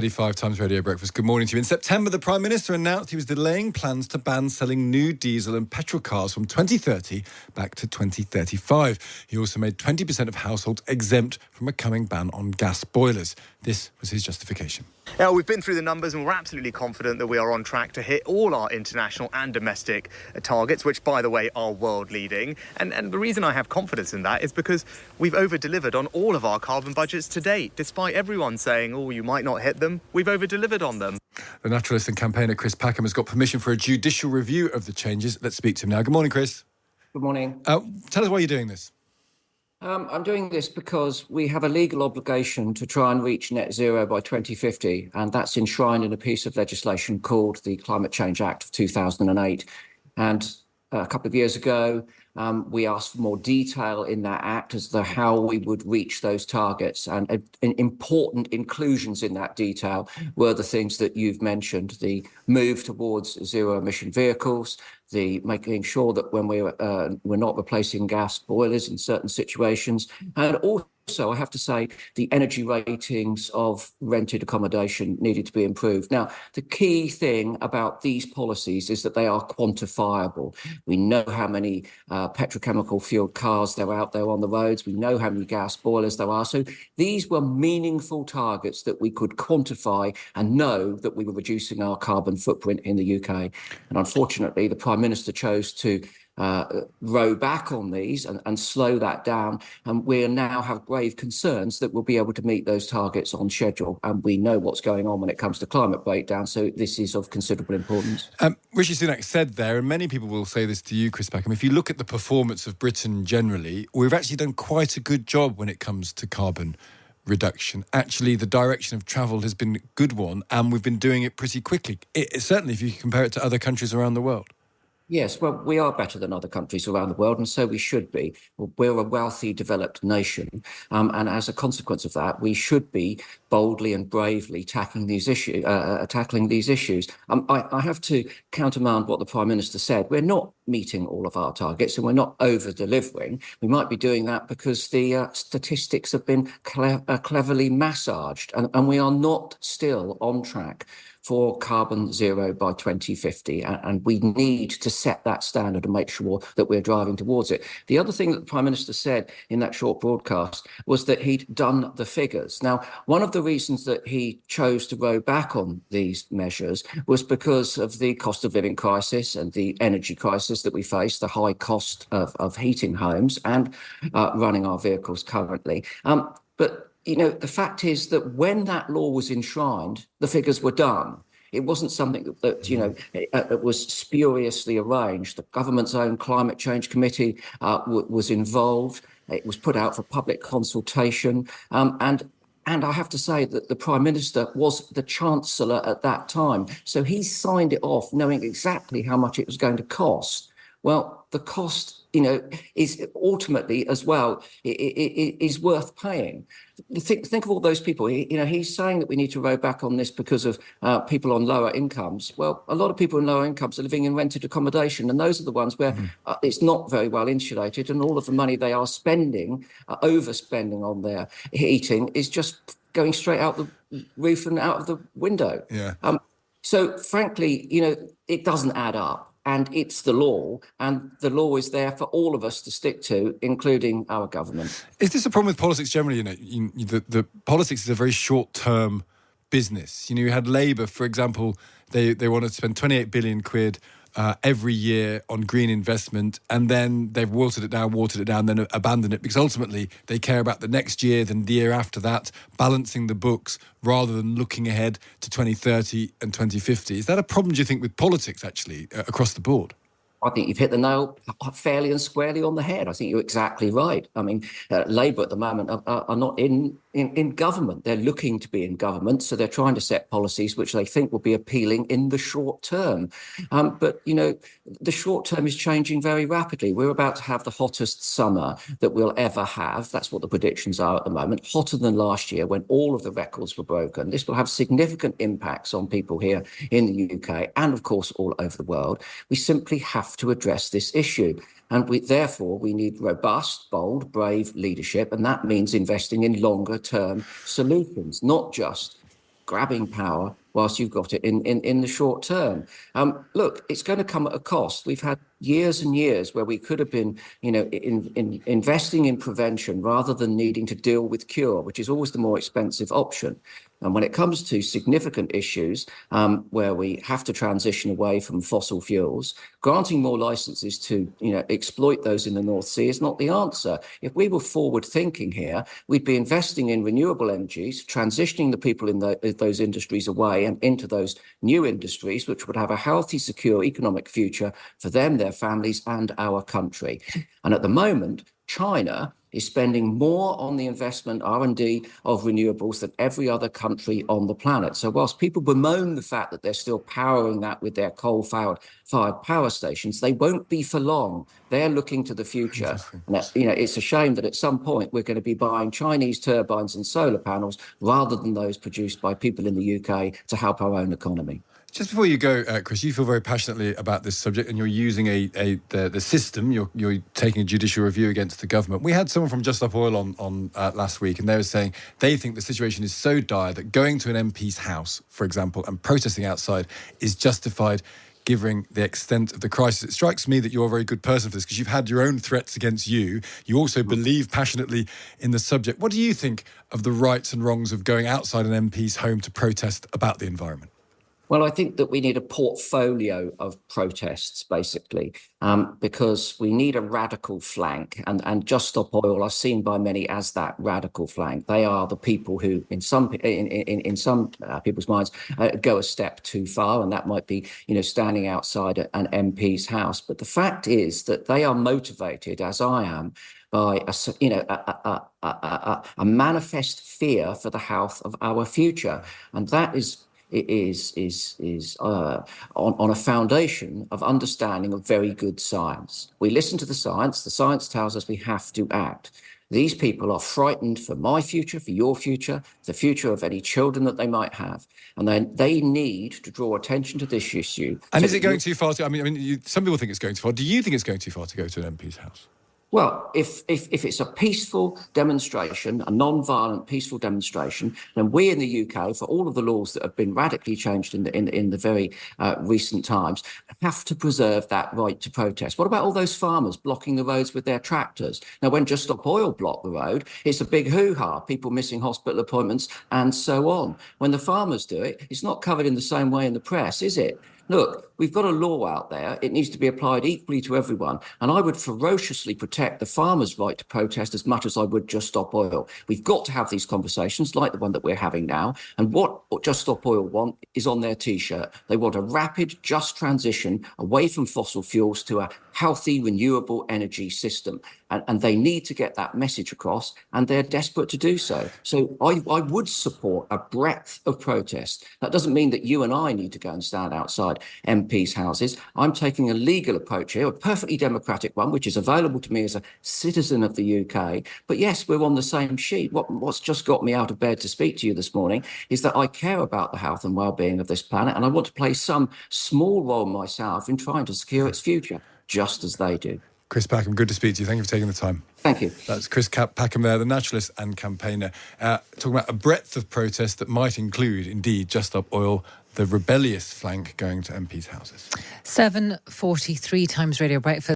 35 Times Radio Breakfast. Good morning to you. In September, the Prime Minister announced he was delaying plans to ban selling new diesel and petrol cars from 2030 back to 2035. He also made 20% of households exempt from a coming ban on gas boilers. This was his justification. Now, we've been through the numbers and we're absolutely confident that we are on track to hit all our international and domestic targets, which, by the way, are world leading. And the reason I have confidence in that is because we've over-delivered on all of our carbon budgets to date. Despite everyone saying, oh, you might not hit them, we've over-delivered on them. The naturalist and campaigner Chris Packham has got permission for a judicial review of the changes. Let's speak to him now. Good morning, Chris. Good morning. Tell us why you're doing this. I'm doing this because we have a legal obligation to try and reach net zero by 2050, and that's enshrined in a piece of legislation called the Climate Change Act of 2008. And a couple of years ago, we asked for more detail in that act as to how we would reach those targets. And important inclusions in that detail were the things that you've mentioned: the move towards zero emission vehicles, the making sure that when we're not replacing gas boilers in certain situations, and also, I have to say, the energy ratings of rented accommodation needed to be improved. Now, the key thing about these policies is that they are quantifiable. We know how many petrochemical fueled cars there are out there on the roads. We know how many gas boilers there are. So these were meaningful targets that we could quantify and know that we were reducing our carbon footprint in the UK. And unfortunately, the Prime Minister chose to row back on these and slow that down. And we now have grave concerns that we'll be able to meet those targets on schedule. And we know what's going on when it comes to climate breakdown. So this is of considerable importance. Rishi Sunak said there, and many people will say this to you, Chris Packham, if you look at the performance of Britain generally, we've actually done quite a good job when it comes to carbon reduction. Actually, the direction of travel has been a good one, and we've been doing it pretty quickly. Certainly, if you compare it to other countries around the world. Yes, well, we are better than other countries around the world, and so we should be. We're a wealthy, developed nation, and as a consequence of that, we should be boldly and bravely tackling these issues. I have to countermand what the Prime Minister said. We're not meeting all of our targets, and we're not over-delivering. We might be doing that because the statistics have been cleverly massaged, and we are not still on track for carbon zero by 2050. And we need to set that standard and make sure that we're driving towards it. The other thing that the Prime Minister said in that short broadcast was that he'd done the figures. Now, one of the reasons that he chose to row back on these measures was because of the cost of living crisis and the energy crisis that we face, the high cost of heating homes and running our vehicles currently. But you know, the fact is that when that law was enshrined, the figures were done. It wasn't something that, it was spuriously arranged. The government's own climate change committee was involved. It was put out for public consultation. And I have to say that the Prime Minister was the Chancellor at that time. So he signed it off knowing exactly how much it was going to cost. Well, the cost, is ultimately as well, is worth paying. Think of all those people. He's saying that we need to row back on this because of people on lower incomes. Well, a lot of people in lower incomes are living in rented accommodation, and those are the ones where it's not very well insulated, and all of the money they are spending, overspending on their heating, is just going straight out the roof and out of the window. Yeah. So, frankly, it doesn't add up. And it's the law, and the law is there for all of us to stick to, including our government. Is this a problem with politics generally? The politics is a very short-term business. You had Labour, for example, they wanted to spend 28 billion quid every year on green investment, and then they've watered it down, then abandoned it, because ultimately they care about the next year, then the year after that, balancing the books rather than looking ahead to 2030 and 2050. Is that a problem, do you think, with politics, actually, across the board? I think you've hit the nail fairly and squarely on the head. I think you're exactly right. I mean, Labour at the moment are not in government. They're looking to be in government, so they're trying to set policies which they think will be appealing in the short term. But, the short term is changing very rapidly. We're about to have the hottest summer that we'll ever have. That's what the predictions are at the moment. Hotter than last year when all of the records were broken. This will have significant impacts on people here in the UK and, of course, all over the world. We simply have to address this issue. And therefore, we need robust, bold, brave leadership. And that means investing in longer term solutions, not just grabbing power whilst you've got it in the short term. Look, it's going to come at a cost. We've had years and years where we could have been, investing in prevention rather than needing to deal with cure, which is always the more expensive option. And when it comes to significant issues where we have to transition away from fossil fuels, granting more licenses to exploit those in the North Sea is not the answer. If we were forward thinking here, we'd be investing in renewable energies, transitioning the people in those industries away and into those new industries, which would have a healthy, secure economic future for them, their families and our country. And at the moment, China is spending more on the investment R&D of renewables than every other country on the planet. So whilst people bemoan the fact that they're still powering that with their coal-fired power stations, they won't be for long. They're looking to the future. And it's a shame that at some point we're going to be buying Chinese turbines and solar panels rather than those produced by people in the UK to help our own economy. Just before you go, Chris, you feel very passionately about this subject, and you're using the system. You're taking a judicial review against the government. We had someone from Just Stop Oil on last week, and they were saying they think the situation is so dire that going to an MP's house, for example, and protesting outside is justified, given the extent of the crisis. It strikes me that you're a very good person for this, because you've had your own threats against you. You also believe passionately in the subject. What do you think of the rights and wrongs of going outside an MP's home to protest about the environment? Well, I think that we need a portfolio of protests, basically, because we need a radical flank. And Just Stop Oil are seen by many as that radical flank. They are the people who, in some people's minds, go a step too far, and that might be, standing outside an MP's house. But the fact is that they are motivated, as I am, by a manifest fear for the health of our future, and that is on a foundation of understanding of very good science. We listen to the science. The science tells us we have to act. These people are frightened for my future, for your future, the future of any children that they might have. And then they need to draw attention to this issue. And is it going too far? Some people think it's going too far. Do you think it's going too far to go to an MP's house? Well, if it's a peaceful demonstration, a non-violent peaceful demonstration, then we in the UK, for all of the laws that have been radically changed in the very recent times, have to preserve that right to protest. What about all those farmers blocking the roads with their tractors? Now, when Just Stop Oil blocked the road, it's a big hoo-ha, people missing hospital appointments and so on. When the farmers do it, it's not covered in the same way in the press, is it? Look, we've got a law out there. It needs to be applied equally to everyone. And I would ferociously protect the farmers' right to protest as much as I would Just Stop Oil. We've got to have these conversations like the one that we're having now. And what Just Stop Oil want is on their T-shirt. They want a rapid, just transition away from fossil fuels to a healthy, renewable energy system. And they need to get that message across, and they're desperate to do so. So I would support a breadth of protest. That doesn't mean that you and I need to go and stand outside MPs' houses. I'm taking a legal approach here, a perfectly democratic one, which is available to me as a citizen of the UK. But yes, we're on the same sheet. What's just got me out of bed to speak to you this morning is that I care about the health and well-being of this planet, and I want to play some small role myself in trying to secure its future, just as they do. Chris Packham, good to speak to you. Thank you for taking the time. Thank you. That's Chris Packham there, the naturalist and campaigner, talking about a breadth of protest that might include, indeed, Just Stop Oil, the rebellious flank going to MPs' houses. 7:43 Times Radio Breakfast.